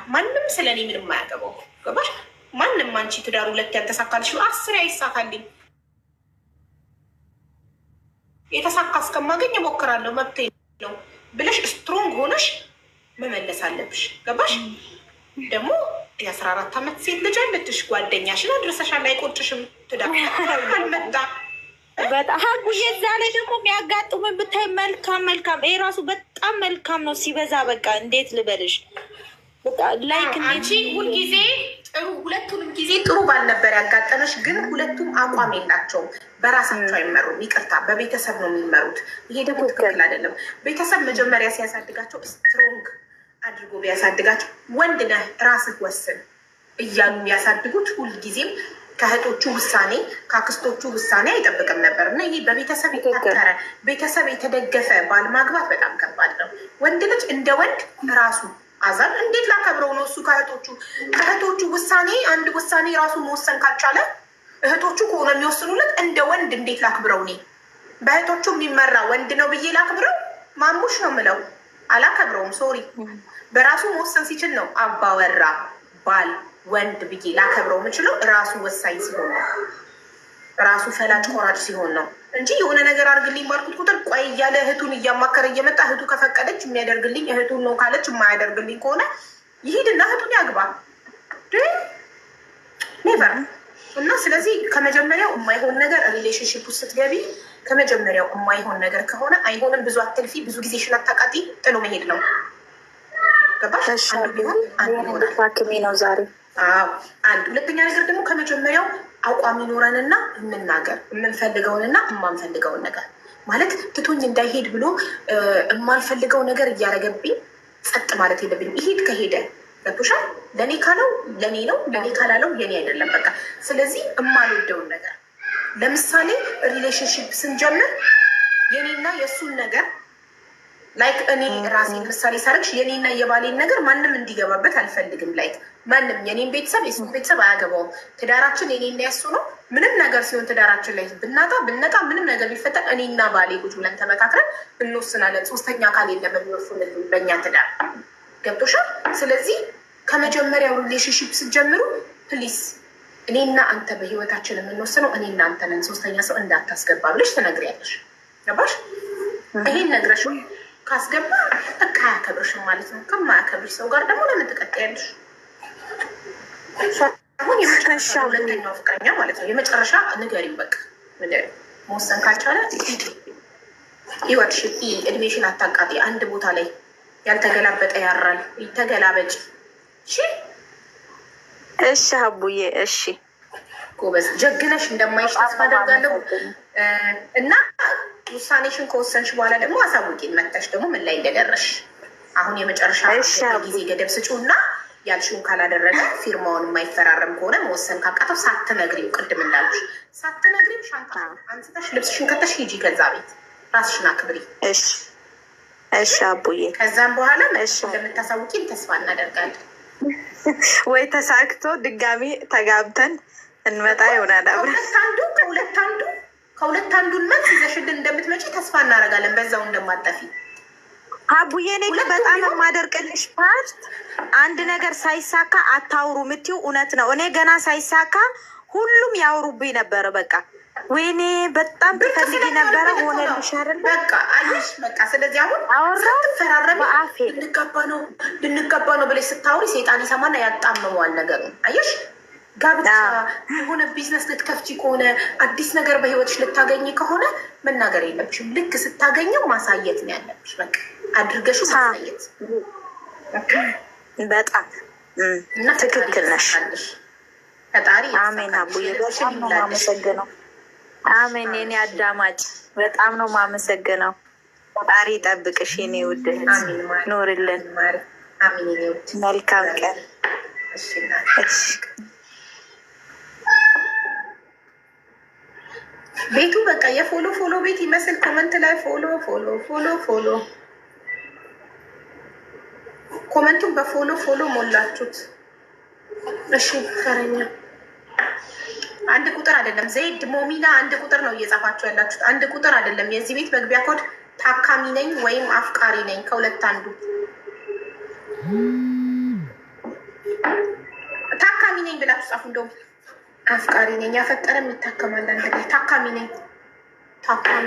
ማንም ስለኔ ምንም አያገባው። ገባሽ? ማንም አንቺ ትዳር ሁለት ያልተሳካልሽ 10 አይሳካልኝ የተሳካ እስከማገኝ እሞክራለሁ መብቴ ነው ብለሽ ስትሮንግ ሆነሽ መመለስ አለብሽ። ገባሽ? ደግሞ የ14 ዓመት ሴት ልጅ አለችሽ። ጓደኛሽን አድርሰሻል። አይቆጭሽም? ትዳር አልመጣ በጣም የዛ ላይ ደግሞ የሚያጋጥሙን ብታይ መልካም ይሄ ራሱ በጣም መልካም ነው ሲበዛ። በቃ እንዴት ልበልሽ ላይክ አንቺ ሁልጊዜ ጥሩ ሁለቱንም ጊዜ ጥሩ ባልነበር ያጋጠመሽ፣ ግን ሁለቱም አቋም የላቸውም። በራሳቸው አይመሩም። ይቅርታ በቤተሰብ ነው የሚመሩት። ይሄ ደግሞ ትክክል አይደለም። ቤተሰብ መጀመሪያ ሲያሳድጋቸው ስትሮንግ አድርጎ ቢያሳድጋቸው፣ ወንድ ነህ ራስህ ወስን እያሉ ቢያሳድጉት ሁልጊዜም ከእህቶቹ ውሳኔ ከአክስቶቹ ውሳኔ አይጠብቅም ነበር። እና ይሄ በቤተሰብ የታጠረ ቤተሰብ የተደገፈ ባል ማግባት በጣም ከባድ ነው። ወንድ ልጅ እንደ ወንድ ራሱ አዛን እንዴት ላከብረው ነው? እሱ ከእህቶቹ ውሳኔ አንድ ውሳኔ ራሱ መወሰን ካልቻለ እህቶቹ ከሆነ የሚወስኑለት እንደ ወንድ እንዴት ላክብረው? እኔ በእህቶቹ የሚመራ ወንድ ነው ብዬ ላክብረው? ማሙሽ ነው ምለው፣ አላከብረውም። ሶሪ። በራሱ መወሰን ሲችል ነው አባወራ ባል ወንድ ብዬ ላከብረው የምችለው ራሱ ወሳኝ ሲሆን ነው፣ ራሱ ፈላጭ ቆራጭ ሲሆን ነው እንጂ የሆነ ነገር አድርግልኝ ባልኩት ቁጥር ቆይ እያለ እህቱን እያማከረ እየመጣ እህቱ ከፈቀደች የሚያደርግልኝ፣ እህቱን ነው ካለች የማያደርግልኝ ከሆነ ይሄድና እህቱን ያግባ። ኔቨር። እና ስለዚህ ከመጀመሪያው የማይሆን ነገር ሪሌሽንሽፕ ውስጥ ስትገቢ ከመጀመሪያው የማይሆን ነገር ከሆነ አይሆንም፣ ብዙ አትልፊ፣ ብዙ ጊዜሽን አታቃጢ፣ ጥሎ መሄድ ነው። ገባሽ? አንዱ ቢሆን አንዱ ነው ዛሬ አንድ። ሁለተኛ ነገር ደግሞ ከመጀመሪያው አቋም ይኖረንና እንናገር የምንፈልገውንና የማንፈልገውን ነገር። ማለት ትቶኝ እንዳይሄድ ብሎ የማንፈልገው ነገር እያደረገብኝ ጸጥ ማለት የለብኝም። ይሄድ ከሄደ ገብቶሻል። ለእኔ ካለው ለእኔ ነው፣ ለእኔ ካላለው የኔ አይደለም። በቃ ስለዚህ የማልወደውን ነገር ለምሳሌ ሪሌሽንሽፕ ስንጀምር የኔና የእሱን ነገር ላይክ እኔ ራሴን ምሳሌ ሳርግሽ የኔና የባሌን ነገር ማንም እንዲገባበት አልፈልግም። ላይክ ማንም የኔን ቤተሰብ የሱን ቤተሰብ አያገባውም። ትዳራችን የኔና የሱ ነው። ምንም ነገር ሲሆን ትዳራችን ላይ ብነጣ ምንም ነገር ቢፈጠር እኔና ባሌ ቁጭ ብለን ተመካክረን እንወስናለን። ሶስተኛ አካል የለም የሚወስንልን በእኛ ትዳር። ገብቶሻል? ስለዚህ ከመጀመሪያው ሪሌሽንሽፕ ስትጀምሩ ፕሊስ እኔና አንተ በህይወታችን የምንወስነው እኔና አንተ ነን፣ ሶስተኛ ሰው እንዳታስገባ ብለሽ ትነግሪያለሽ። ገባሽ? ይሄን ነግረሽ ካስገባ በቃ አያከብርሽም ማለት ነው። ከማያከብርሽ ሰው ጋር ደግሞ ለምን ትቀጥያለሽ? አሁን የመጨረሻ ሁለተኛው ፍቅረኛ ማለት ነው። የመጨረሻ ንገሪም፣ በቃ ንገሪ። መወሰን ካልቻለ ህይወትሽ እድሜሽን አታቃጢ። አንድ ቦታ ላይ ያልተገላበጠ ያራል። ተገላበጭ። እሺ አቡዬ፣ እሺ ጎበዝ፣ ጀግነሽ እንደማይሽ ተስፋ አደርጋለሁ። እና ውሳኔሽን ከወሰንሽ በኋላ ደግሞ አሳውቂን መተሽ ደግሞ ምን ላይ እንደደረሽ። አሁን የመጨረሻ ጊዜ ገደብ ስጪው እና ያልሽውን ካላደረገ ፊርማውን የማይፈራረም ከሆነ መወሰን ካቃተው ሳትነግሪው፣ ቅድም እንዳልኩሽ ሳትነግሪው ሻንጣ አንስተሽ ልብስሽን ከተሽ ሂጂ ከዛ ቤት። ራስሽን አክብሪ። እሺ አቡዬ። ከዛም በኋላ እንደምታሳውቂን ተስፋ እናደርጋለን። ወይ ተሳክቶ ድጋሚ ተጋብተን እንመጣ ይሆናል። ከሁለት አንዱን መልስ ይዘሽልን እንደምትመጪ ተስፋ እናደርጋለን። በዛው እንደማጠፊ አቡዬ። እኔ ግን በጣም የማደርቅልሽ ፓርት አንድ ነገር ሳይሳካ አታውሩ የምትይው እውነት ነው። እኔ ገና ሳይሳካ ሁሉም ያወሩብኝ ነበረ። በቃ ወይኔ በጣም ትፈልጊ ነበረ ሆነልሽ አይደል? በቃ አየሽ፣ በቃ ስለዚህ አሁን ስትፈራረቢ ልንጋባ ነው ብለሽ ስታወሪ ሴጣን ይሰማና ያጣምመዋል ነገሩን። አየሽ፣ ጋብቻ የሆነ ቢዝነስ ልትከፍቺ ከሆነ አዲስ ነገር በህይወትሽ ልታገኝ ከሆነ መናገር የለብሽም። ልክ ስታገኘው ማሳየት ነው ያለብሽ። በቃ አድርገሽ ማሳየት። በጣም ትክክል ነሽ። ፈጣሪ አሜን። አቡዬ በጣም ነው የማመሰግነው። አሜን። የኔ አዳማጭ በጣም ነው የማመሰግነው። ፈጣሪ ጠብቅሽ የኔ ውድ እህት፣ ኖርልን። መልካም ቀን። ቤቱ በቃ የፎሎ ቤት ይመስል ኮመንት ላይ ፎሎ ኮመንቱን በፎሎ ሞላችሁት። እሺ ተረኛ አንድ ቁጥር አይደለም። ዘይድ ሞሚና አንድ ቁጥር ነው እየጻፋችሁ ያላችሁት። አንድ ቁጥር አይደለም። የዚህ ቤት መግቢያ ኮድ ታካሚ ነኝ ወይም አፍቃሪ ነኝ፣ ከሁለት አንዱ። ነኝ ብላችሁ ጻፉ። እንደውም አፍቃሪ ነኝ ያፈቀረ የሚታከማል አንድ ላይ ታካሚ ነኝ ታካሚ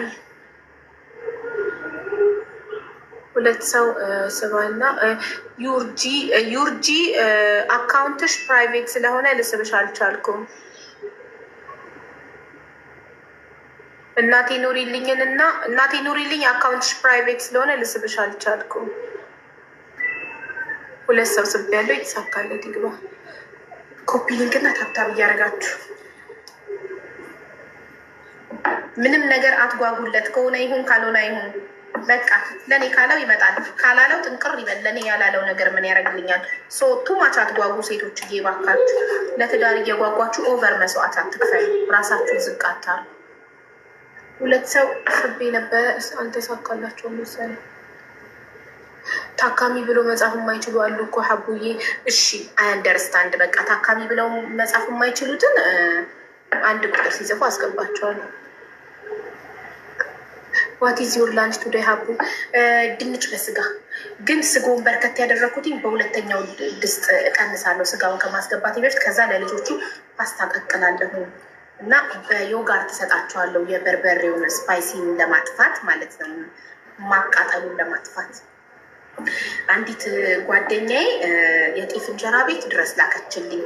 ሁለት ሰው ስባና ዩርጂ አካውንትሽ ፕራይቬት ስለሆነ ልስብሽ አልቻልኩም። እናቴ ኑሪልኝን እና እናቴ ኑሪልኝ አካውንትሽ ፕራይቬት ስለሆነ ልስብሽ አልቻልኩም። ሁለት ሰው ስብ ያለው የተሳካለት ይግባ። ኮፒ ሊንክና ታብታብ እያደረጋችሁ ምንም ነገር አትጓጉለት። ከሆነ ይሁን ካልሆነ ይሁን በቃ ለእኔ ካለው ይመጣል፣ ካላለው ጥንቅር ይበል። ለእኔ ያላለው ነገር ምን ያደርግልኛል? ቱማች አትጓጉ ሴቶች፣ እየባካችሁ ለትዳር እየጓጓችሁ ኦቨር መስዋዕት አትክፈሉ። ራሳችሁን ዝቅ አታሉ። ሁለት ሰው ስቤ ነበረ አልተሳካላቸውም መሰለኝ። ታካሚ ብሎ መጻፍ የማይችሉ አሉ እኮ ሀቡዬ። እሺ አንደርስታንድ። በቃ ታካሚ ብለው መጻፍ የማይችሉትን አንድ ቁጥር ሲጽፉ አስገባቸዋለሁ። ዋት ኢዝ ዩር ላንች ቱዴይ ሀቡ? ድንች በስጋ ግን ስጋውን በርከት ያደረኩትኝ በሁለተኛው ድስት እቀንሳለሁ ስጋውን ከማስገባት በፊት። ከዛ ለልጆቹ ፓስታ ቀቅላለሁ እና በዮጋርት እሰጣቸዋለሁ። የበርበሬውን ስፓይሲን ለማጥፋት ማለት ነው፣ ማቃጠሉን ለማጥፋት። አንዲት ጓደኛዬ የጤፍ እንጀራ ቤት ድረስ ላከችልኝ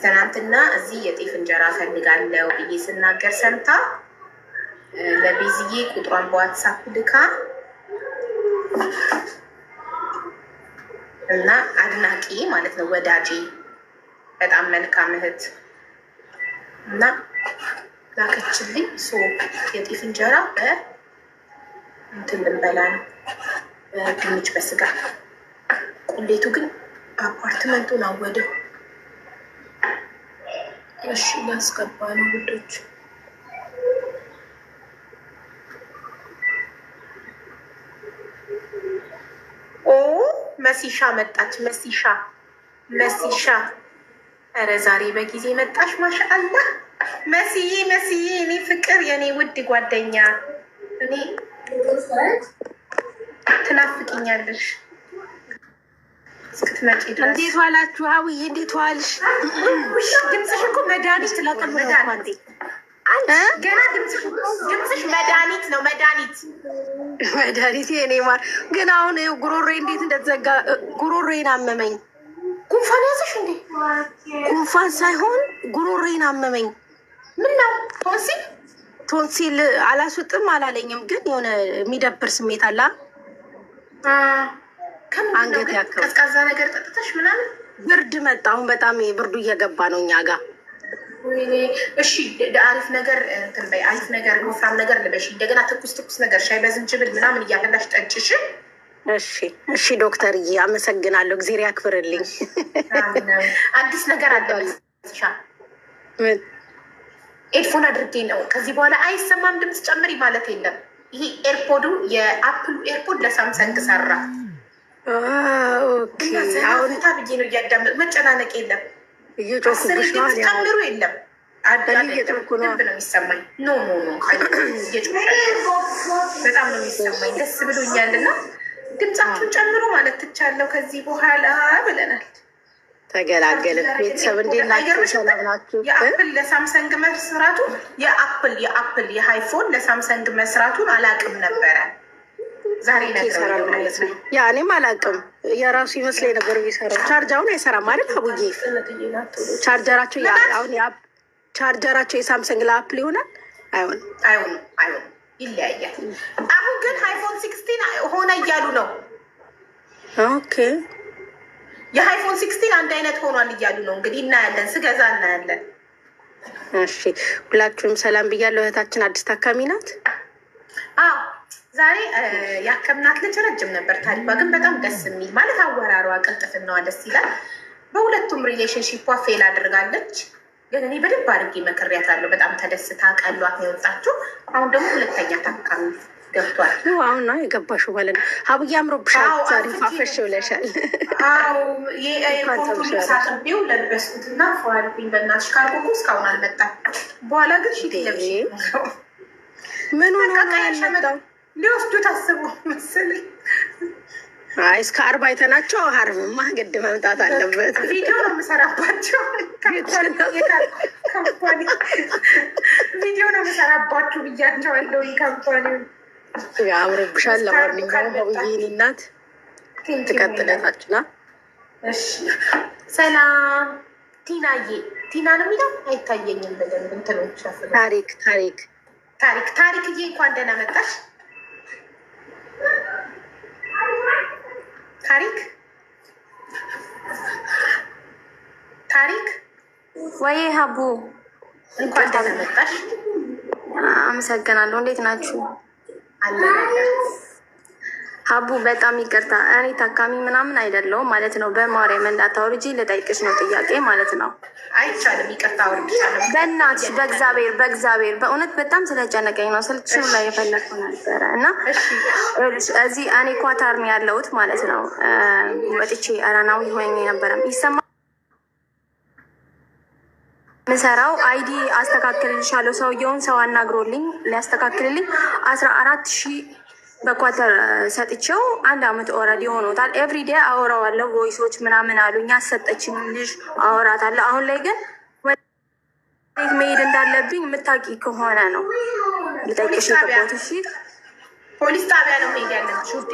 ትናንትና። እዚህ የጤፍ እንጀራ ፈልጋለሁ ብዬ ስናገር ሰምታ ለቤዝዬ ቁጥሯን በዋትሳፕ ልካ እና አድናቂ ማለት ነው ወዳጄ፣ በጣም መልካም እህት እና ላከችልኝ። የጤፍ እንጀራ እንትን ልንበላ ነው፣ ድንች በስጋ። ቁሌቱ ግን አፓርትመንቱን አወደው። እሺ ላስገባ ነው ውዶች። መሲሻ መጣች። መሲሻ ኧረ ዛሬ በጊዜ መጣሽ። ማሻአላ መስዬ እኔ ፍቅር፣ የኔ ውድ ጓደኛ፣ እኔ ትናፍቅኛለሽ እስክትመጪ ድረስ። እንዴት ዋላችሁ? አውዬ እንዴት ዋልሽ? ድምፅሽ እኮ መድኃኒት ገና ድምፅሽ መድኃኒት ነው። መድኃኒት የኔ ማር። ግን አሁን ጉሮሬ እንዴት እንደተዘጋ ጉሮሬን አመመኝ። ጉንፋን ያዘሽ እንዴ? ጉንፋን ሳይሆን ጉሮሬን አመመኝ። ምን ነው ቶንሲል አላስወጥም አላለኝም፣ ግን የሆነ የሚደብር ስሜት አላ አንገት ያከው ቀዝቃዛ ነገር ጠጥተሽ ምናምን። ብርድ መጣ። አሁን በጣም ብርዱ እየገባ ነው እኛ ጋር። እሺ አሪፍ ነገር እንትን በይ፣ አሪፍ ነገር ወፍራም ነገር ልበሽ። እንደገና ትኩስ ነገር ሻይ በዝንጅብል ምናምን እያፈላሽ ጠጭሽ። እሺ ዶክተርዬ አመሰግናለሁ። እግዜር ያክብርልኝ። አዲስ ነገር አለ ሻ ኤድፎን አድርጌ ነው። ከዚህ በኋላ አይሰማም ድምፅ ጨምሪ ማለት የለም። ይሄ ኤርፖዱ የአፕሉ ኤርፖድ ለሳምሰንግ ሰራ። አሁን ብዬ ነው እያዳመጥ መጨናነቅ የለም። ጨምሩ የለም። ደንብ ነው የሚሰማኝ። ኖ በጣም ነው የሚሰማኝ። ደስ ብሎኛል እና ድምፃችሁን ጨምሩ ማለት ትቻለው ከዚህ በኋላ ብለናል። ተገላገልን። ቤተሰብ እንዴት ናቸው? ሰላም ናችሁ? የአፕል ለሳምሰንግ መስራቱ የአፕል የሃይፎን ለሳምሰንግ መስራቱን አላቅም ነበረ። ዛሬ ነገር ማለት ነው። ያ እኔም አላቅም። የራሱ ይመስለኝ ነበር የሚሰራው። ቻርጃውን አይሰራም ማለት አቡዬ። ቻርጀራቸው አሁን ቻርጀራቸው የሳምሰንግ ለአፕል ይሆናል? አይሆንም፣ ይለያያል። አሁን ግን አይፎን 16 ሆነ እያሉ ነው። ኦኬ የአይፎን 16 አንድ አይነት ሆኗል እያሉ ነው። እንግዲህ እናያለን፣ ስገዛ እናያለን። እሺ ሁላችሁም ሰላም ብያለሁ። እህታችን አዲስ ታካሚ ናት። ዛሬ ያከምናት ልጅ ረጅም ነበር ታሪኳ፣ ግን በጣም ደስ የሚል ማለት አወራሯ፣ ቅልጥፍናዋ ደስ ይላል። በሁለቱም ሪሌሽንሺፓ ፌል አድርጋለች፣ ግን እኔ በደንብ አድርጌ መክሬያታለሁ። በጣም ተደስታ ቀሏት ነው የወጣችው። አሁን ደግሞ ሁለተኛ ታካሚ ገብቷል። አሁን ነው የገባሽው ማለት ነው። ሀቡዬ አምሮብሻል ዛሬ፣ ፋፈሽ ብለሻል። ፎቶ ሳጥቤው ለበስኩትና ፏልብኝ። በእናትሽ ካልኩ እስካሁን አልመጣም። በኋላ ግን ሺት ለብሽ ምን ሆነ ያልመጣው? ሊወስዱ ታስቡ መሰለኝ። እስከ 40 አይተናቸው ሀርብማ ግድ መምጣት አለበት። ቪዲዮ ነው የምሰራባቸው ቪዲዮ ነው የምሰራባችሁ ብያቸዋለሁ። ካምፓኒ ያምርብሻል። ለማንኛውም ሆብዬ እናት ትቀጥለታችና ሰላም ቲናዬ፣ ቲና ነው የሚለው አይታየኝም በደንብ እንትኖች ታሪክዬ እንኳን ደህና መጣሽ። ታሪክ ወይ ሀቡ እንኳን ደህና መጣሽ። አመሰግናለሁ። እንዴት ናችሁ? አለ ሀቡ በጣም ይቅርታ፣ እኔ ታካሚ ምናምን አይደለሁም ማለት ነው። በማርያም እንዳታወርጂ ልጠይቅሽ ነው ጥያቄ ማለት ነው። አይቻልም፣ ይቅርታ አውርድሻለሁ። በእናትሽ በእግዚአብሔር በእውነት በጣም ስለጨነቀኝ ነው ስልክሽን ላይ የፈለግኩ ነበረ እና እዚህ እኔ ኳታር ነው ያለሁት ማለት ነው። ወጥቼ አራናዊ ሆኜ ነበረም ይሰማ ምሰራው አይዲ አስተካክልልሻለሁ። ሰውየውን ሰው አናግሮልኝ ሊያስተካክልልኝ 14,000 በኳተር ሰጥቼው 1 አመት ኦልሬዲ ሆኖታል። ኤቭሪዴ አወራዋለሁ። ቮይሶች ምናምን አሉኝ። ያሰጠችኝ ልጅ አወራታለሁ። አሁን ላይ ግን ወዴት መሄድ እንዳለብኝ የምታውቂ ከሆነ ነው ልጠይቅሽ የገባሁት። እሺ ፖሊስ ጣቢያ ነው መሄድ ያለብሽ ውዴ።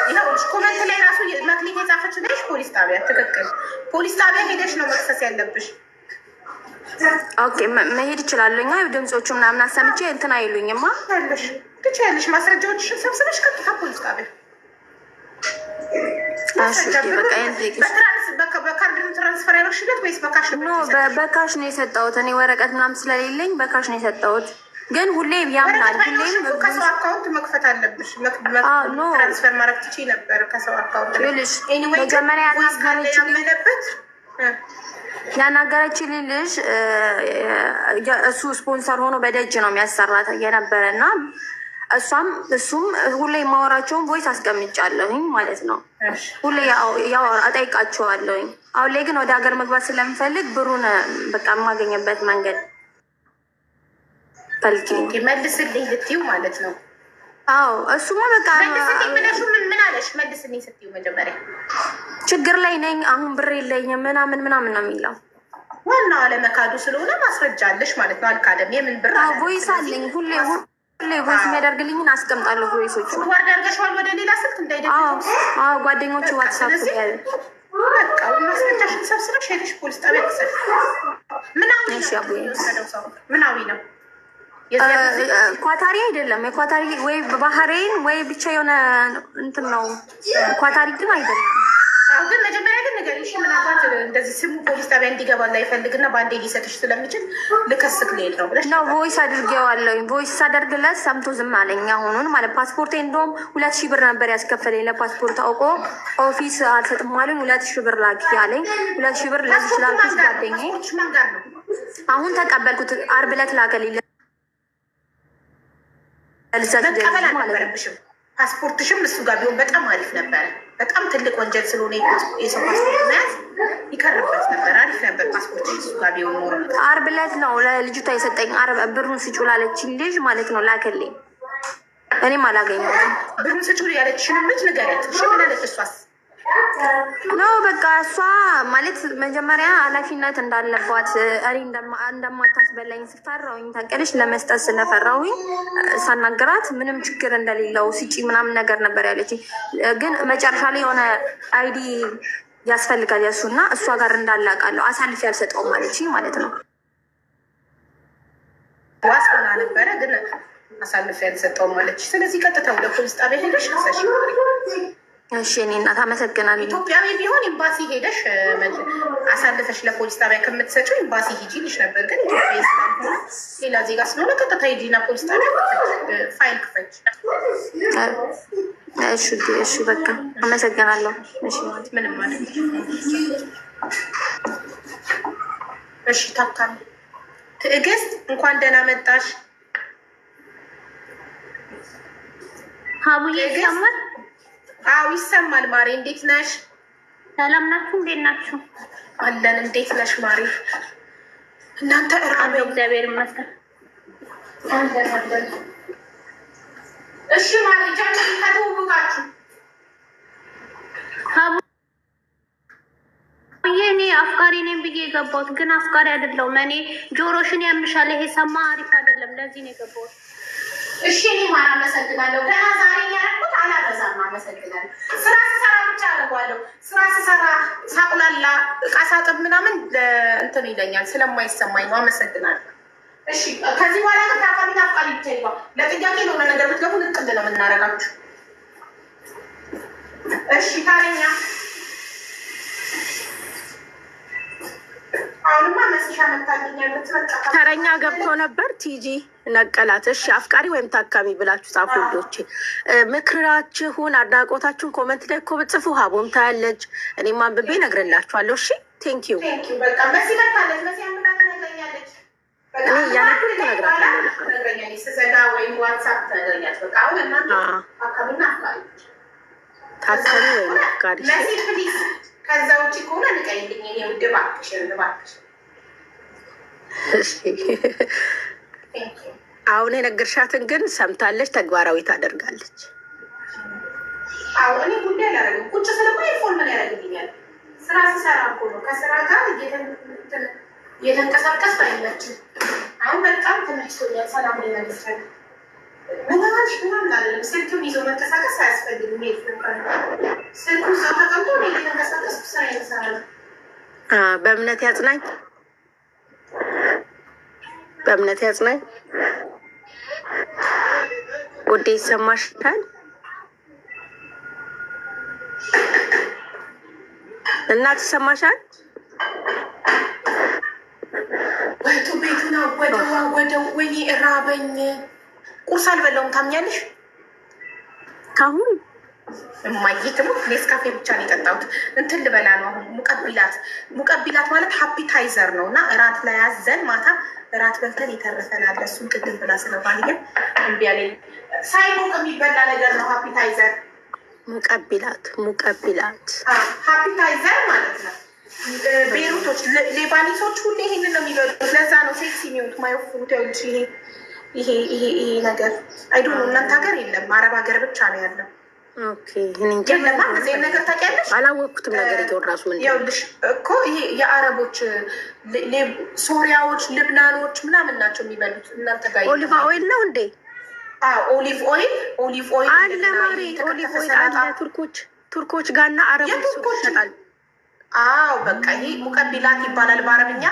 ይኸውልሽ ኮመንት ላይ ራሱ መክሊት የጻፈችልሽ ፖሊስ ጣቢያ። ትክክል፣ ፖሊስ ጣቢያ ሄደሽ ነው መክሰስ ያለብሽ። ኦኬ መሄድ ይችላለኛ። ድምፆቹ ምናምን አሰምቼ እንትን አይሉኝማ። ትችያለሽ። ማስረጃዎችሽን ሰብስበሽ ቀጥታ ፖሊስ ጣቢያ። በካርድ ትራንስፈር ያደረግሽለት ወይስ በካሽ ነው? በካሽ ነው የሰጠሁት። እኔ ወረቀት ምናምን ስለሌለኝ በካሽ ነው የሰጠሁት። ግን ሁሌም ያምናል። ሁሌም ከሰው አካውንት መክፈት አለብሽ። ትራንስፈር ማድረግ ትችይ ነበር ከሰው አካውንት። መጀመሪያ ያመነበት ያናገረች ልጅ እሱ ስፖንሰር ሆኖ በደጅ ነው የሚያሰራት የነበረ እና እሱም ሁሌ የማወራቸውን ቮይስ አስቀምጫለሁኝ ማለት ነው። ሁሌ እጠይቃቸዋለሁኝ። አሁን ላይ ግን ወደ ሀገር መግባት ስለምፈልግ ብሩን በቃ የማገኝበት መንገድ ፈልጌ መልስልኝ ልትይው ማለት ነው። አዎ እሱማ በቃ መልስልኝ ብለሽ ምን አለሽ? መልስልኝ ስትይው መጀመሪያ ችግር ላይ ነኝ አሁን ብር የለኝም ምናምን ነው የሚለው። ዋናው አለመካዱ ስለሆነ ማስረጃ አለሽ ማለት ነው። አልካደም። የምን ብር ቮይስ አለኝ። ሁሌ ቮይስ የሚያደርግልኝን አስቀምጣለሁ። ቮይሶቹ ዋርድ አድርገሽዋል ወደ ሌላ ስልክ እንዳይደርስ። ጓደኞቹ ዋትሳፕ ያለ በቃ ማስረጃሽን ሰብስበሽ ሄደሽ ፖሊስ ጣቢያ ክሰሽ። ምናዊ ነው ኳታሪ አይደለም። የኳታሪ ወይ ባህሬን ወይ ብቻ የሆነ እንትን ነው። ኳታሪ ግን አይደለም። ግን መጀመሪያ ግን ነገር እሺ፣ ምናልባት እንደዚህ ስሙ ፖሊስ ጣቢያ እንዲገባ ላይፈልግና በአንዴ ሊሰጥሽ ስለሚችል ልከስክ ልሄድ ነው ብለሽ ነው። ቮይስ አድርጌዋለሁ። ቮይስ ሳደርግለት ሰምቶ ዝም አለኝ። አሁኑን ማለት ፓስፖርቴ እንደውም 2,000 ብር ነበር ያስከፈለኝ ለፓስፖርት አውቆ ኦፊስ አልሰጥም አሉኝ። 2,000 ብር ላኪ ያለኝ 2,000 ብር ለዚህ ስላልኩሽ ጓደኛዬ አሁን ተቀበልኩት። ዓርብ ዕለት ላከልኝ። መቀበል አልነበረብሽም። ፓስፖርትሽም እሱ ጋር ቢሆን በጣም አሪፍ ነበረ። በጣም ትልቅ ወንጀል ስለሆነ የሰው ፓስፖርት መያዝ ይቀርበት ነበር። አሪፍ ነበር ፓስፖርትሽ እሱ ጋር ቢሆን ኖሮ። ዓርብ ዕለት ነው ለልጅቷ የሰጠኝ። ብሩን ስጩ ላለችኝ ልጅ ማለት ነው ላከልኝ። እኔም አላገኘሁትም። ብሩን ስጩ ያለችሽንም ልጅ ንገሪያት። እሺ ምን አለች እሷስ? ኖ በቃ እሷ ማለት መጀመሪያ ኃላፊነት እንዳለባት እኔ እንደማታስበላኝ ስፈራውኝ ታውቂያለሽ። ለመስጠት ስለፈራውኝ ሳናገራት ምንም ችግር እንደሌለው ስጪ ምናምን ነገር ነበር ያለች። ግን መጨረሻ ላይ የሆነ አይዲ ያስፈልጋል የእሱ እና እሷ ጋር እንዳላቃለሁ አሳልፌ ያልሰጠውም ማለች ማለት ነው። ዋስ ሆና ነበረ ግን አሳልፌ ያልሰጠውም ማለች። ስለዚህ ቀጥታ ወደ ፖሊስ ጣቢያ ሄደሽ ከሰሽ። እሺ እኔ እናት አመሰግናለሁ። ኢትዮጵያዊ ቢሆን ኤምባሲ ሄደሽ አሳልፈሽ ለፖሊስ ጣቢያ ከምትሰጪው ኤምባሲ ሂጂ ልሽ ነበር። ግን ኢትዮጵያዊ ስላልሆነ ሌላ ዜጋ ስለሆነ ቀጥታ ሂጂና ፖሊስ ጣቢያ ፋይል ክፈች። እሺ በቃ አመሰግናለሁ። እሺ ምንም ማለት እሺ። ታካሚ ትዕግስት እንኳን ደህና መጣሽ። ሀቡዬ ይሰማል? አዎ ይሰማል። ማሬ እንዴት ነሽ? ሰላም ናችሁ? እንዴት ናችሁ? አለን። እንዴት ነሽ ማሬ? እናንተ እርአም እግዚአብሔር ይመስገን። እሺ ማሬ ጃኒ ከተውቡቃችሁ እኔ አፍቃሪ ነኝ ብዬ የገባሁት ግን አፍቃሪ አይደለሁም። እኔ ጆሮሽን ያምሻል፣ ይሄ ሰማ አሪፍ አይደለም። ለዚህ ነው የገባሁት። እሺ እኔ ማን አመሰግናለሁ። ገና ዛሬ ያደረኩት አላበዛም። አመሰግናለሁ። ስራ ስሰራ ብቻ አደርገዋለሁ። ስራ ስሰራ ሳቁላላ እቃ ሳጥብ ምናምን እንትን ይለኛል ስለማይሰማኝ ነው። አመሰግናለሁ። እሺ ከዚህ በኋላ ግን ታካሚና አፍቃሪ ብቻ ይባ ለጥያቄ ለሆነ ነገር ብትገቡ ንቅድ ነው የምናደርጋችሁ። እሺ ታረኛ አሁንማ መስሻ መታገኛለች። ተረኛ ገብቶ ነበር። ቲጂ ነቀላት። እሺ አፍቃሪ ወይም ታካሚ ብላችሁ ጻፉ ልጆቼ። ምክራችሁን አድናቆታችሁን ኮመንት ላይ እኮ ብጽፉ ሀቦም ታያለች። እኔም አንብቤ እነግርላችኋለሁ። እሺ ቴንኪዩ። በቃ መሲ መታለች። መሲ አምናት ነግረኛለች። እኔ እያነበብኩ እነግራታለሁ። ስዘጋ ወይም ዋትሳፕ ትነግረኛለች። በቃ አሁን እናንተ ታካሚና አፍቃሪ ታካሚ ወይም አፍቃሪ መሲ ፕሊዝ። ከዛ ውጭ ከሆነ ንቀይልኝ። እኔ ውድ እባክሽ እባክሽ። አሁን የነገርሻትን ግን ሰምታለች፣ ተግባራዊ ታደርጋለች። አዎ እኔ ጉዳይ አላደረግም። ቁጭ ስለማ ኤርፎን ምን ያደርግልኛል? ስራ ስሰራ እኮ ነው። ከስራ ጋር እየተንቀሳቀስ አይመችም። አሁን በጣም ተመችቶኛል። ሰላም ላይ መልሳል ምናሽ ምናምን አለም። ስልክም ይዞ መንቀሳቀስ አያስፈልግም። ስልኩ እዛው ተቀምጦ እኔ እየተንቀሳቀስኩ ስራ ይሰራል። በእምነት ያጽናኝ፣ በእምነት ያጽናኝ። ውዴ ይሰማሻል? እናት ይሰማሻል? ወይቱ ቤቱና ወደው ወይኔ እራበኝ። ቁርስ አልበላሁም። ታምኛለሽ? ካሁን እማየትም ኔስካፌ ብቻ ነው የጠጣሁት። እንትን ልበላ ነው አሁን። ሙቀቢላት ማለት ሃፒታይዘር ነው እና እራት ላይ ያዘን ማታ እራት በልተን የተረፈናል። እሱን ቅድም ብላ ስለባልየ እምቢ አለኝ። ሳይሞቅ የሚበላ ነገር ነው ሃፒታይዘር። ሙቀቢላት ሃፒታይዘር ማለት ነው። ቤሩቶች ሌባኒሶች ሁሌ ይሄንን ነው የሚበሉት። ለዛ ነው ሴክሲ የሚሆኑት ማይወፍሩት። ይኸውልሽ ይሄ ነገር አይዶን እናንተ ሀገር የለም፣ አረብ ሀገር ብቻ ነው ያለው። ነገር ታውቂያለሽ? አላወቅኩትም። ነገር ይገውን ራሱ ምን ይኸውልሽ እኮ ይሄ የአረቦች ሶሪያዎች፣ ልብናኖች ምናምን ናቸው የሚበሉት። እናንተ ጋር ኦሊቭ ኦይል ነው እንዴ? ኦሊቭ ኦይል አለ ማሪ፣ ኦሊቭ ኦይል አለ። ቱርኮች ጋርና አረቦች ይሸጣል። አዎ በቃ ይሄ ሙቀቢላት ይባላል በአረብኛ።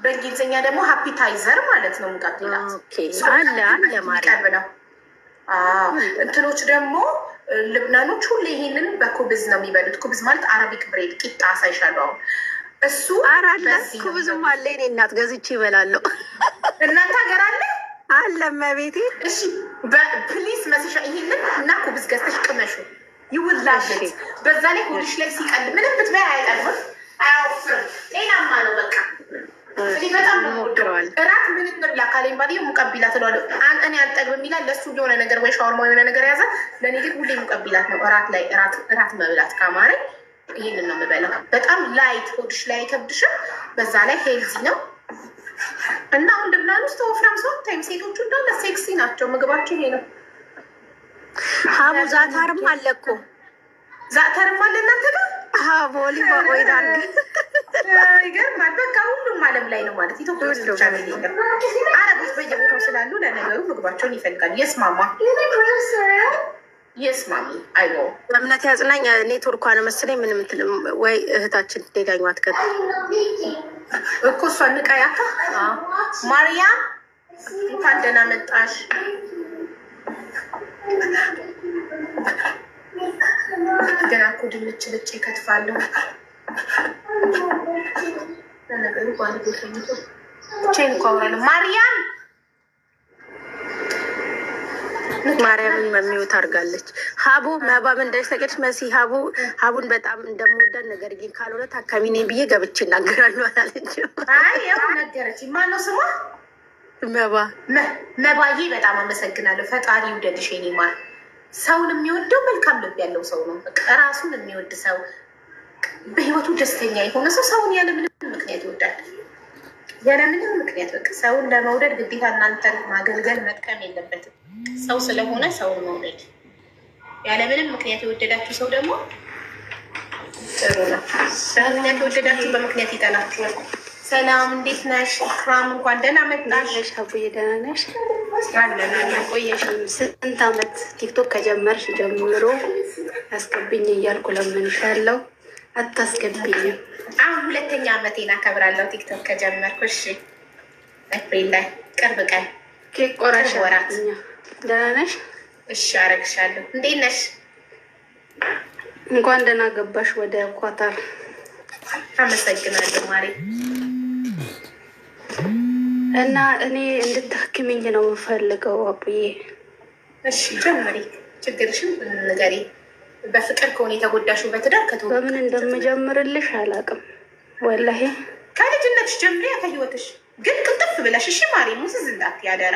በእንግሊዝኛ ደግሞ ሃፒታይዘር ማለት ነው። ሙቀቢላት አለ ማሪ ነው። እንትኖች ደግሞ ልብናኖች ሁሌ ይሄንን በኩብዝ ነው የሚበሉት። ኩብዝ ማለት አረቢክ ብሬድ ቂጣ ሳይሻለው አሁን እሱ አራለ ኩብዝም አለ። እኔ እናት ገዝቼ ይበላለሁ። እናንተ ሀገር አለ መቤቴ። እሺ ፕሊዝ መስሻ ይሄንን እና ኩብዝ ገዝተሽ ቅመሹ። ይውላሽት በዛ ላይ ሆድሽ ላይ ሲቀል ምንም ብትበይ አይቀልም፣ አያወፍርም፣ ጤናማ ነው። በቃ እኔ በጣም ነው እራት ምን እንብላ ካለኝ ባዲ ሙቀቢላት እለዋለሁ። እኔ አልጠግብም ይላል። ለእሱ የሆነ ነገር ወይ ሻወርማ የሆነ ነገር ያዘ። ለእኔ ግን ሁሌ ሙቀቢላት ነው። እራት መብላት ካማረኝ ይሄንን ነው የምበላው። በጣም ላይት፣ ሆድሽ ላይ አይከብድሽም። በዛ ላይ ሄልዚ ነው እና አሁን ልብናን ውስጥ ወፍራም ሰው ታይም ሴቶቹ እንዳለ ሴክሲ ናቸው። ምግባቸው ይሄ ነው። ሀቡ ዛታርም አለ እኮ ዛታርም አለ እናንተ ጋር። ሀቡ ኦሊቭ ኦይል አለ። ይገርማል። በቃ ሁሉም ዓለም ላይ ነው ማለት ኢትዮጵያ ውስጥ ብቻ ነው የለም። አረቦች በየቦታው ስላሉ ለነገሩ ምግባቸውን ይፈልጋሉ። የስማሚ አይቦ በእምነት ያጽናኝ። ኔትወርኳ ነው መሰለኝ ምን ምትል ወይ እህታችን ሌላኛዋ አትከት እኮ እሷ ንቃያታ ማርያም እንኳን ደህና መጣሽ። ገና እኮ ድንች ልጭ ይከትፋለሁ። ለነገሩ ባልጎ ተኝቶ ብቻዬን እኮ አወራለሁ። ማርያምን መሚውት አድርጋለች። ሀቡ መባብ እንዳይሰቀች መሲ ሀቡን በጣም እንደምወዳት ነገር ግን ካልሆነ ታካሚ ነኝ ብዬ ገብቼ እናገራለሁ አላለች። ያው ነገረች። ማነው ስሟ? መባዬ በጣም አመሰግናለሁ። ፈጣሪ ይውደድሽ የኔ ማር። ሰውን የሚወደው መልካም ልብ ያለው ሰው ነው። ራሱን የሚወድ ሰው፣ በህይወቱ ደስተኛ የሆነ ሰው ሰውን ያለምንም ምክንያት ይወዳል። ያለምንም ምክንያት በቃ ሰውን ለመውደድ ግዴታ እናንተን ማገልገል መጥቀም የለበትም። ሰው ስለሆነ ሰውን መውደድ። ያለምንም ምክንያት የወደዳችሁ ሰው ደግሞ ጥሩ ነው። በምክንያት የወደዳችሁ በምክንያት ይጠላችኋል። ሰላም እንዴት ነሽ? ክራም እንኳን ደህና መጣሽ። አቡዬ ደህና ነሽ? ቆየሽም ስንት አመት ቲክቶክ ከጀመርሽ ጀምሮ አስገብኝ እያልኩ ለምንሻለው፣ አታስገብኝም። አሁን 2ኛ አመቴን አከብራለሁ ቲክቶክ ከጀመርኩ። እሺ ኤፕሪል ላይ ቅርብ ቀን ኬክ ቆራሽ ወራት። ደህና ነሽ? እሺ አረግሻለሁ። እንዴት ነሽ? እንኳን ደህና ገባሽ ወደ ኳታር። አመሰግናለሁ ማሪ። እና እኔ እንድታክሚኝ ነው የምፈልገው አቡዬ። እሺ ጀምሪ፣ ችግርሽን ንገሪ። በፍቅር ከሆነ የተጎዳሽው በትዳር በምን እንደምጀምርልሽ አላውቅም ወላሂ። ከልጅነትሽ ጀምሪ ከህይወትሽ ግን ቅልጥፍ ብለሽ እሺ ማሪ። ሙስዝ እንዳት ያደራ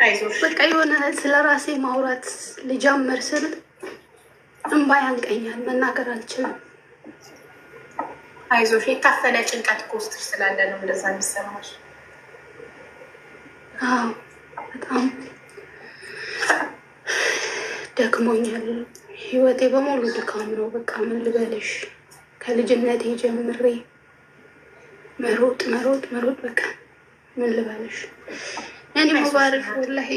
አይዞሽ። በቃ የሆነ ስለ ራሴ ማውራት ልጀምር ስል እንባ ያንቀኛል፣ መናገር አልችልም። አይዞሽ፣ የታፈነ ጭንቀት ኮስትር ስላለ ነው እንደዛ የሚሰማሽ። አዎ በጣም ደክሞኛል። ህይወቴ በሙሉ ድካም ነው። በቃ ምን ልበልሽ፣ ከልጅነቴ ጀምሬ መሮጥ መሮጥ መሮጥ። በቃ ምን ልበልሽ፣ እኔ ሙባረክ ወላሂ።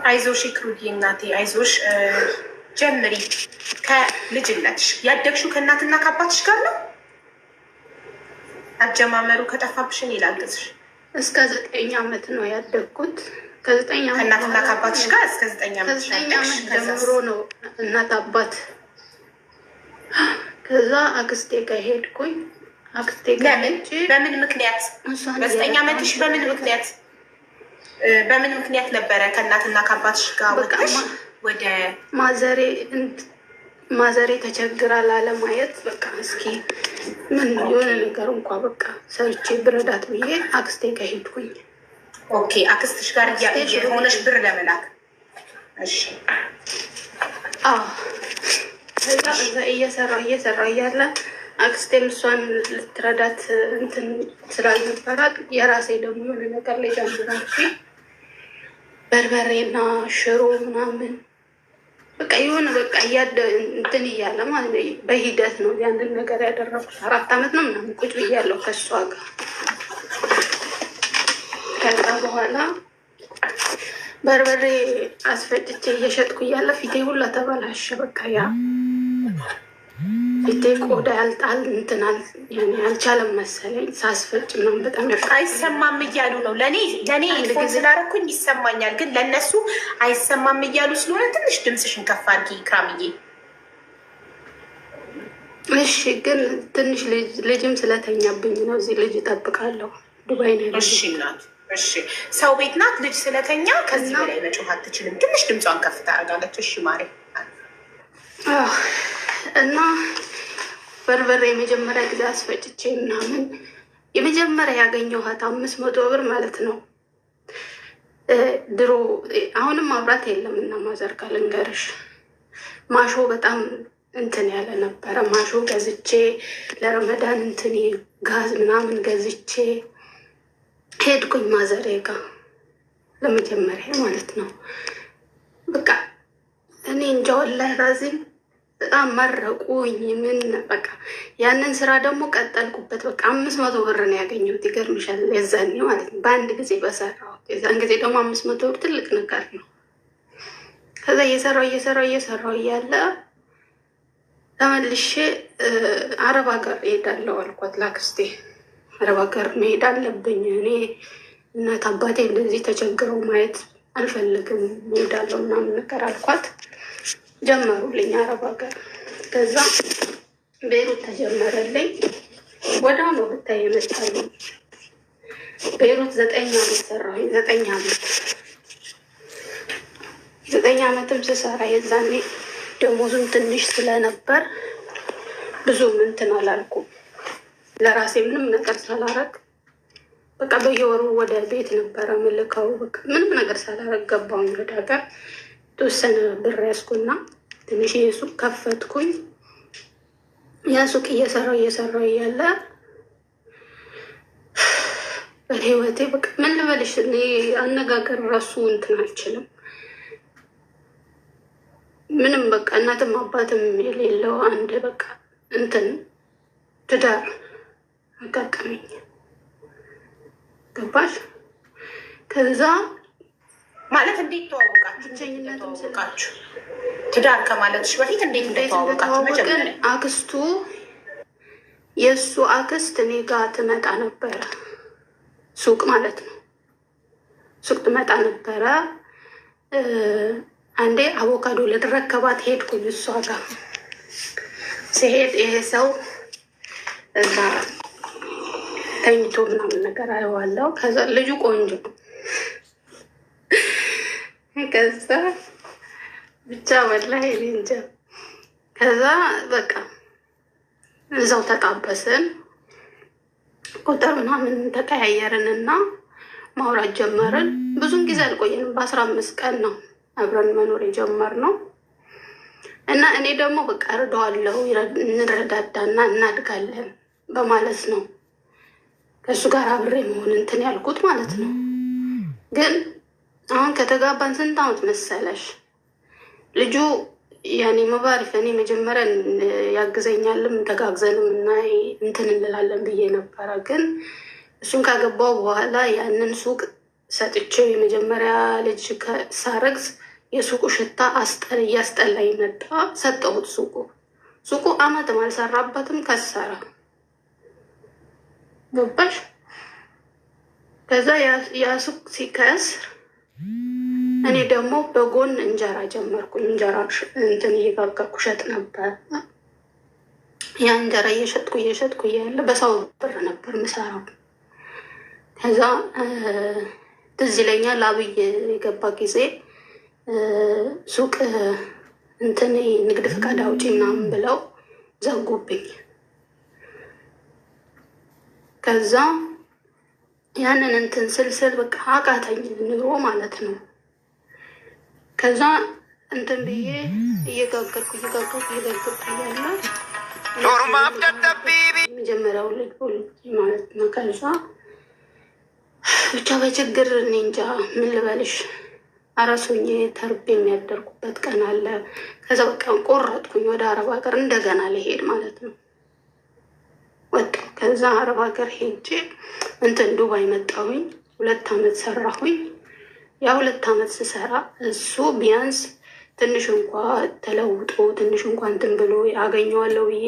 አይዞሽ ክሩዲ እናቴ አይዞሽ። ጀምሪ። ከልጅነትሽ ያደግሽው ከእናትና ከአባትሽ ጋር ነው? አጀማመሩ ከጠፋብሽን ይላግዝሽ። እስከ 9 አመት ነው ያደግኩት። ከ9 አመት ከእናትና ከአባትሽ ጋር እስከ 9 አመት ጀምሮ ነው እናት አባት። ከዛ አክስቴ ጋር ሄድኩኝ። አክስቴ ጋር በምን ምክንያት? በ9 አመትሽ በምን ምክንያት ነበረ ከእናትና ከአባትሽ ጋር ወጣሽ? ወደ ማዘሬ ተቸግራ ላለማየት በቃ እስኪ ምን የሆነ ነገር እንኳ በቃ ሰርቼ ብረዳት ብዬ አክስቴ ጋር ሄድኩኝ። ኦኬ፣ አክስትሽ ጋር ሆነሽ ብር ለመላክ። እሺ። እዛ እየሰራ እያለ አክስቴም እሷን ልትረዳት እንትን ስላልነበራት የራሴ ደግሞ የሆነ ነገር ላይ ጀምራች በርበሬና ሽሮ ምናምን በቃ የሆነ በቃ እንትን እያለ ማለት ነው። በሂደት ነው ያንን ነገር ያደረኩት። 4 አመት ነው ምናምን ቁጭ ብያለሁ ከእሷ ጋር። ከዛ በኋላ በርበሬ አስፈጭቼ እየሸጥኩ እያለ ፊቴ ሁላ ተበላሸ። በቃ ያ ፊቴ ቆዳ ያልጣል እንትናል አልቻለም መሰለኝ። ሳስፈጭ ምናምን በጣም አይሰማም እያሉ ነው። ለእኔ ፎን ስላደረኩኝ ይሰማኛል፣ ግን ለእነሱ አይሰማም እያሉ ስለሆነ ትንሽ ድምፅሽን ከፍ አድርጊ ክራምዬ። እሺ። ግን ትንሽ ልጅም ስለተኛብኝ ነው። እዚህ ልጅ እጠብቃለሁ። ዱባይ ነው። እሺ እናት፣ እሺ ሰው ቤት ናት። ልጅ ስለተኛ ከዚህ በላይ መጮህ አትችልም። ትንሽ ድምጿን ከፍ ታደርጋለች። እሺ ማሬ። እና በርበሬ የመጀመሪያ ጊዜ አስፈጭቼ ምናምን የመጀመሪያ ያገኘኋት 500 ብር ማለት ነው። ድሮ አሁንም ማብራት የለም እና ማዘርጋ ልንገርሽ፣ ማሾ በጣም እንትን ያለ ነበረ። ማሾ ገዝቼ ለረመዳን እንትን ጋዝ ምናምን ገዝቼ ሄድኩኝ ማዘሬ ጋ ለመጀመሪያ ማለት ነው። በቃ እኔ እንጃ ወላሂ ራዚም በጣም መረቁኝ። ምን በቃ ያንን ስራ ደግሞ ቀጠልኩበት። በቃ 500 ብር ነው ያገኘሁት። ይገርምሻል፣ የዛኔ ማለት ነው በአንድ ጊዜ በሰራሁት። የዛን ጊዜ ደግሞ 500 ብር ትልቅ ነገር ነው። ከዛ እየሰራው እያለ ተመልሼ አረብ ሀገር እሄዳለሁ አልኳት ላክስቴ። አረብ ሀገር መሄድ አለብኝ እኔ እናት አባቴ እንደዚህ ተቸግረው ማየት አልፈልግም፣ እሄዳለሁ ምናምን ነገር አልኳት። ጀመሩልኝ አረብ ሀገር። ከዛ ቤይሩት ተጀመረልኝ። ወዲያው ነው ብታይ የመጣሉ። ቤይሩት 9 አመት ሰራሁኝ። 9 አመትም ስሰራ የዛኔ ደሞዙም ትንሽ ስለነበር ብዙም እንትን አላልኩም። ለራሴ ምንም ነገር ሳላረግ በቃ በየወሩ ወደ ቤት ነበረ ምልከው። በቃ ምንም ነገር ሳላረግ ገባሁኝ ወደ ሀገር። ተወሰነ ብር ያዝኩና ትንሽ የሱቅ ከፈትኩኝ። ያ ሱቅ እየሰራው እያለ በህይወቴ በቃ ምን ልበልሽ፣ እኔ አነጋገር ራሱ እንትን አልችልም። ምንም በቃ እናትም አባትም የሌለው አንድ በቃ እንትን ትዳር አጋጠመኝ። ገባሽ? ከዛ ማለት እንዴት ተዋወቃችሁ? ብቸኝነትም ስላችሁ ትዳር ከማለትሽ በፊት እንዴት ተዋወቃችሁ? መጀመሪያ አክስቱ የእሱ አክስት እኔ ጋር ትመጣ ነበረ፣ ሱቅ ማለት ነው። ሱቅ ትመጣ ነበረ። አንዴ አቮካዶ ልትረከባት ሄድኩኝ እሷ ጋር። ሲሄድ ይሄ ሰው እዛ ተኝቶ ምናምን ነገር አየዋለሁ። ከዛ ልጁ ቆንጆ፣ ከዛ ብቻ ወላሂ እኔ እንጃ። ከዛ በቃ እዛው ተጣበስን፣ ቁጥር ምናምን ተቀያየርንና ማውራት ጀመርን። ብዙም ጊዜ አልቆየንም፣ በ15 ቀን ነው አብረን መኖር የጀመርነው። እና እኔ ደግሞ በቃ እረዳዋለሁ፣ እንረዳዳና እናድጋለን በማለት ነው ከእሱ ጋር አብሬ መሆን እንትን ያልኩት ማለት ነው። ግን አሁን ከተጋባን ስንት ዓመት መሰለሽ? ልጁ ያኔ መባሪፍ እኔ መጀመሪያ ያግዘኛልም ተጋግዘንም እና እንትን እንላለን ብዬ ነበረ። ግን እሱን ካገባው በኋላ ያንን ሱቅ ሰጥቼው የመጀመሪያ ልጅ ሳረግዝ የሱቁ ሽታ እያስጠላኝ መጣ። ሰጠሁት። ሱቁ አመትም አልሰራበትም፣ ከሰረ። ገባሽ? ከዛ ያ ሱቅ ሲከስር እኔ ደግሞ በጎን እንጀራ ጀመርኩኝ። እንጀራ እንትን እየጋገርኩ ሸጥ ነበር። ያ እንጀራ እየሸጥኩ እያለ በሰው ብር ነበር ምሰራው። ከዛ ትዝ ይለኛል አብይ የገባ ጊዜ ሱቅ እንትን ንግድ ፈቃድ አውጪ ምናምን ብለው ዘጉብኝ። ከዛ ያንን እንትን ስልስል በቃ አቃተኝ ኑሮ ማለት ነው። ከዛ እንትን ብዬ እየጋገርኩ እያለ መጀመሪያው ልጅ ማለት ነው። ከዛ ብቻ በችግር እኔ እንጃ ምን ልበልሽ አራሱኝ ተርቤ የሚያደርጉበት ቀን አለ። ከዛ በቃ ቆረጥኩኝ ወደ አረብ ሀገር እንደገና ልሄድ ማለት ነው። ወጣሁ። ከዛ አረብ ሀገር ሄጄ እንትን ዱባይ መጣሁኝ። 2 ዓመት ሰራሁኝ። ያ 2 ዓመት ስሰራ እሱ ቢያንስ ትንሽ እንኳ ተለውጦ ትንሽ እንኳ እንትን ብሎ ያገኘዋለሁ ብዬ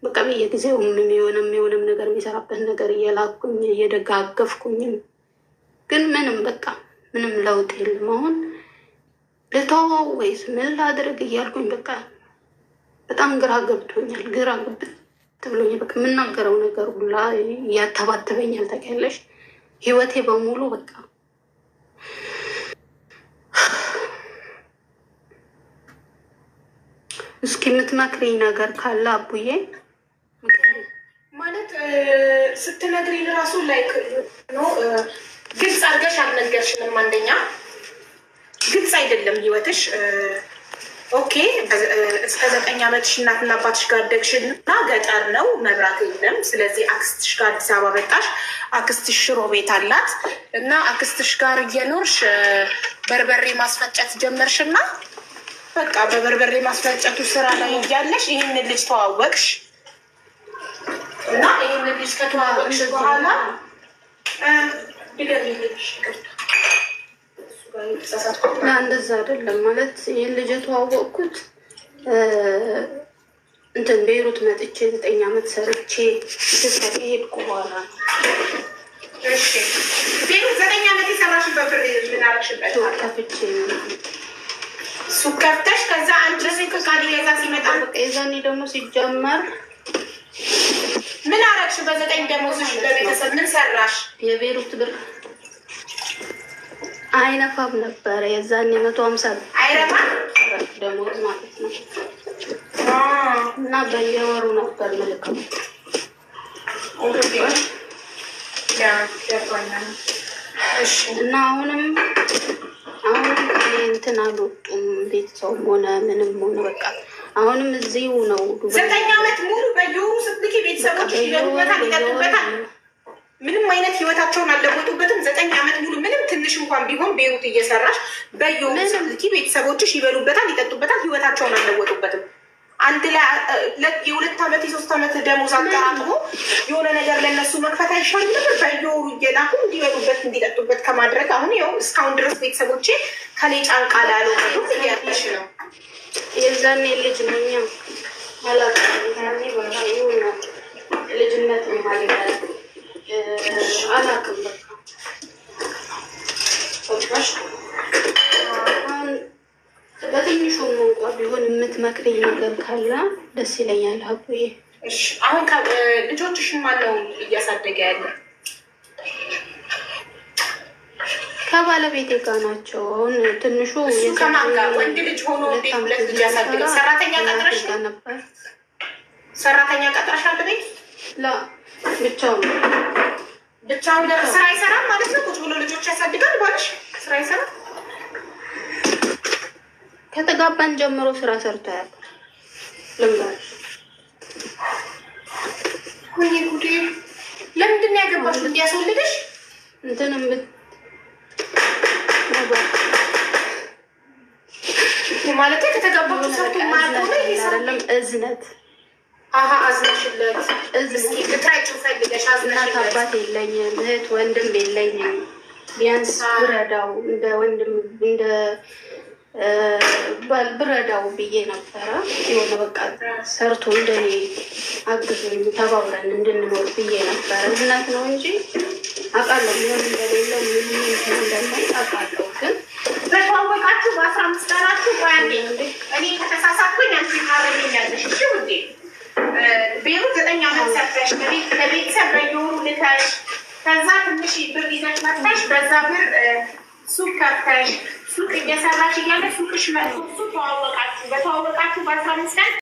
በቃ በየጊዜው የሚሆንም ነገር የሚሰራበት ነገር እየላኩኝ እየደጋገፍኩኝም ግን ምንም በቃ ምንም ለውጥ የለም። አሁን ልተወው ወይስ ምን ላድርግ እያልኩኝ በቃ በጣም ግራ ገብቶኛል። ግራ ግብት ብሎኛል። በቃ የምናገረው ነገር ሁላ እያተባተበኛል። ታውቂያለሽ ህይወቴ በሙሉ በቃ እስኪ የምትመክሪኝ ነገር ካለ አቡዬ። ማለት ስትነግሪኝ ራሱ ላይክ ነው ግልጽ አድርገሽ አልነገርሽንም። አንደኛ ግልጽ አይደለም ህይወትሽ። ኦኬ እስከ 9 ዓመትሽ እናትና አባትሽ ጋር አደግሽና ገጠር ነው፣ መብራት የለም። ስለዚህ አክስትሽ ጋር አዲስ አበባ መጣሽ። አክስትሽ ሽሮ ቤት አላት እና አክስትሽ ጋር እየኖርሽ በርበሬ ማስፈጨት ጀመርሽና በቃ በበርበሬ ማስፈጨቱ ስራ ላይ እያለሽ ይህንን ልጅ ተዋወቅሽ እና ይህንን ልጅ ከተዋወቅሽ በኋላ እንደዛ አይደለም ማለት ይህን ልጅ የተዋወቅኩት እንትን ቤይሩት መጥቼ 9 ዓመት ሰርቼ ስሰራ ሄድኩ በኋላ ነው። ቤይሩት 9 ዓመት የሰራሽበት ብር ምን አደረግሽበት? ከፍቼ ሱቅ ከፍተሽ ከዛ አንድ ሴት ካዲዛ ሲመጣ የዛኔ ደግሞ ሲጀመር ምን አረግሽ? በ9 ደሞዝሽ በቤተሰብ ምን ሰራሽ? የቤይሩት ብር አይነፋም ነበረ የዛኔ 150 አይረባ ደሞዝ ማለት ነው። እና በየወሩ ነበር መልከው እና አሁንም እንትን አልወጡም ቤተሰቡም ሆነ ምንም ሆነ በቃ አሁንም እዚሁ ነው። 9 ዓመት ሙሉ በየወሩ ስትልኪ ቤተሰቦች ይገቡበታል ይጠጡበታል። ምንም አይነት ህይወታቸውን አልለወጡበትም። 9 ዓመት ሙሉ ምንም ትንሽ እንኳን ቢሆን ቤሩት እየሰራሽ በየወሩ ስትልኪ ቤተሰቦችሽ ይበሉበታል፣ ይጠጡበታል። ህይወታቸውን አልለወጡበትም። አንድ ላይ የ2 ዓመት የ3 ዓመት ደሞዝ አጠራቅሞ የሆነ ነገር ለእነሱ መክፈት አይሻልም ነበር? በየወሩ እየላኩ እንዲበሉበት እንዲጠጡበት ከማድረግ አሁን ይኸው እስካሁን ድረስ ቤተሰቦቼ ከኔ ጫንቃ ላይ ያልወረዱ እያለሽ ነው። የዛኔ ልጅ ነኛ አላዛኔ ልጅነት ማለት አላውቅም። በቃ በትንሹ እንኳ ቢሆን የምትመክረኝ ነገር ካለ ደስ ይለኛል። ሀቡዬ አሁን ልጆችሽን ማነው እያሳደገ ያለ? ከባለቤቴ ጋር ናቸው። አሁን ትንሹ ከማን ጋር? ወንድ ልጅ ሆኖ ቤት 2 ልጅ ያሳድገ? ሰራተኛ ቀጥረሽ ነበር? ሰራተኛ ቀጥረሽ አለ ቤት? ላ ብቻውን ብቻውን ስራ አይሰራም ማለት ነው? ቁጭ ብሎ ልጆች ያሳድጋል ባልሽ? ስራ አይሰራም? ከተጋባን ጀምሮ ስራ ሰርቶ ያውቃል። ልምዳለሽ? ወይ ጉዴ! ለምንድን ነው ያገባሽ? እንዲያስወልድሽ እንትንም ማለት ከተጋባችሁ ሰርቶ ማያውቀው ነው አይደለም። እዝነት አዝነሽለት እስኪ ልትራጭው ፈልገሽ እናት አባት የለኝም፣ እህት ወንድም የለኝም። ቢያንስ ብረዳው እንደ ወንድም እንደ ብረዳው ብዬ ነበረ። የሆነ በቃ ሰርቶ እንደኔ አግዙኝ ተባብረን እንድንኖር ብዬ ነበረ። እዝነት ነው እንጂ አውቃለሁ ምን እንደሌለው ምን እንደማይ አውቃለሁ። ግን በተዋወቃችሁ በ15 ቀናችሁ ቆያንዴ እኔ ከተሳሳትኩኝ አንቺ ታረገኛለሽ። እሺ ውዴ ቤሩት 9 ዓመት ሰርተሽ ለቤተሰብ በየወሩ ልከሽ ከዛ ትንሽ ብር ይዘሽ መጥተሽ በዛ ብር ሱቅ ከፍተሽ ሱቅ እየሰራሽ እያለ ሱቅሽ መጥቶ ተዋወቃችሁ። በተዋወቃችሁ በ15 ቀን